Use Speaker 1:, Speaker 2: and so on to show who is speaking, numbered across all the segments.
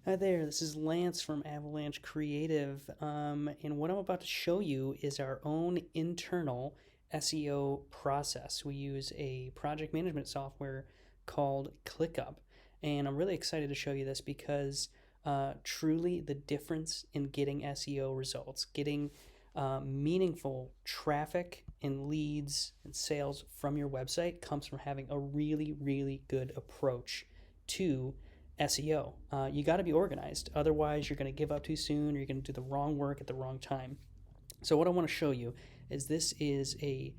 Speaker 1: Hi there, this is Lance from Avalanche Creative, and what I'm about to show you is our own internal SEO process. We use a project management software called ClickUp, and I'm really excited to show you this because truly the difference in getting SEO results, getting meaningful traffic and leads and sales from your website comes from having a really, really good approach to SEO. You got to be organized. Otherwise, you're going to give up too soon or you're going to do the wrong work at the wrong time. So, what I want to show you is this is a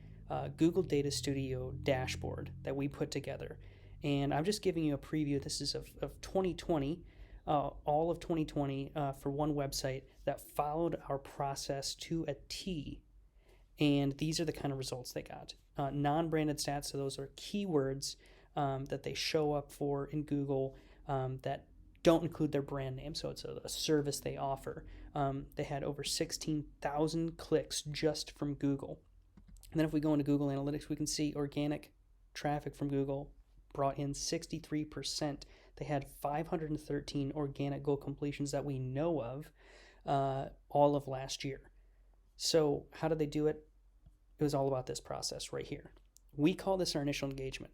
Speaker 1: Google Data Studio dashboard that we put together. And I'm just giving you a preview. This is of 2020, all of 2020 for one website that followed our process to a T. And these are the kind of results they got. Non-branded stats, so those are keywords that they show up for in Google that don't include their brand name, so it's a service they offer. They had over 16,000 clicks just from Google. And then if we go into Google Analytics, we can see organic traffic from Google brought in 63%. They had 513 organic goal completions that we know of all of last year. So how did they do it? It was all about this process right here. We call this our initial engagement.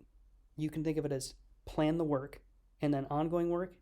Speaker 1: You can think of it as plan the work, and then ongoing work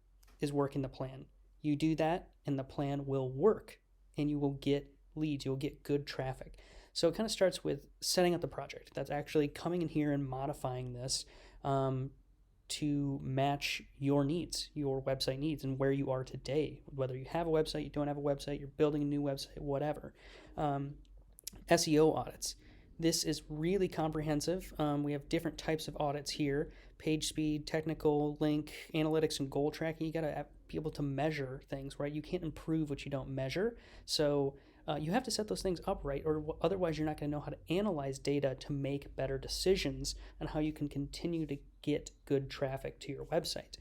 Speaker 1: is working the plan. You do that, and the plan will work, and you will get leads. You'll get good traffic. So it kind of starts with setting up the project. That's actually coming in here and modifying this to match your needs, your website needs, and where you are today. Whether you have a website, you don't have a website, you're building a new website, whatever. SEO audits. This is really comprehensive. We have different types of audits here: page speed, technical, link, analytics, and goal tracking. You got to be able to measure things, right? You can't improve what you don't measure. So you have to set those things up right, or otherwise you're not going to know how to analyze data to make better decisions on how you can continue to get good traffic to your website.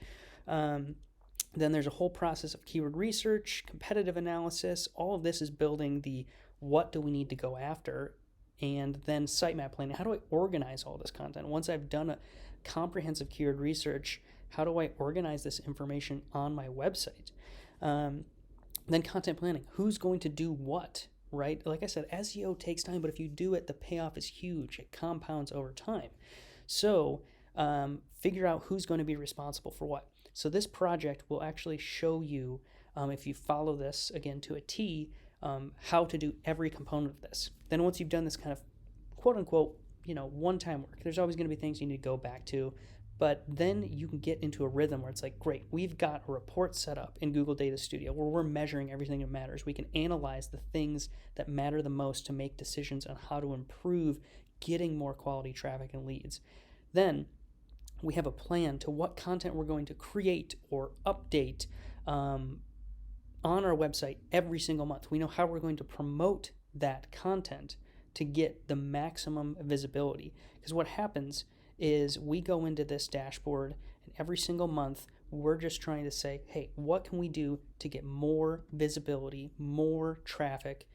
Speaker 1: Then there's a whole process of keyword research, competitive analysis. All of this is building the what do we need to go after, and then sitemap planning. How do I organize all this content? Once I've done a comprehensive keyword research, how do I organize this information on my website? Then content planning. Who's going to do what, right? Like I said, SEO takes time, but if you do it, the payoff is huge. It compounds over time. So figure out who's going to be responsible for what. So this project will actually show you, if you follow this, again, to a T, how to do every component of this. Then once you've done this kind of quote-unquote, one-time work, there's always going to be things you need to go back to, but then you can get into a rhythm where it's like, great, we've got a report set up in Google Data Studio where we're measuring everything that matters. We can analyze the things that matter the most to make decisions on how to improve getting more quality traffic and leads. Then we have a plan to what content we're going to create or update on our website every single month. We know how we're going to promote that content to get the maximum visibility. Because what happens is we go into this dashboard, and every single month we're just trying to say, hey, what can we do to get more visibility, more traffic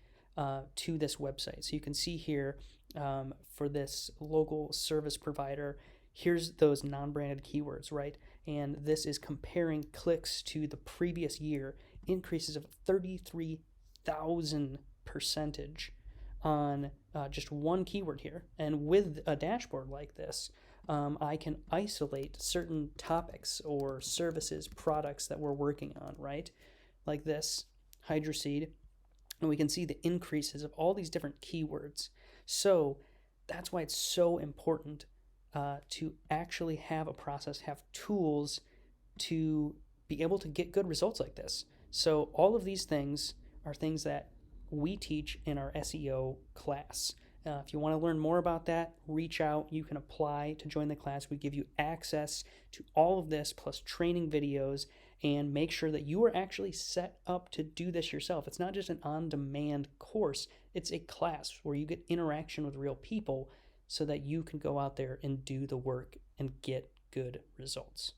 Speaker 1: to this website? So you can see here for this local service provider, here's those non-branded keywords, right? And this is comparing clicks to the previous year, increases of 33,000% on just one keyword here. And with a dashboard like this, I can isolate certain topics or services, products that we're working on, right? Like this, Hydroseed, and we can see the increases of all these different keywords. So that's why it's so important to actually have a process, have tools to be able to get good results like this. So all of these things are things that we teach in our SEO class. If you want to learn more about that, reach out. You can apply to join the class. We give you access to all of this plus training videos, and make sure that you are actually set up to do this yourself. It's not just an on-demand course. It's a class where you get interaction with real people so that you can go out there and do the work and get good results.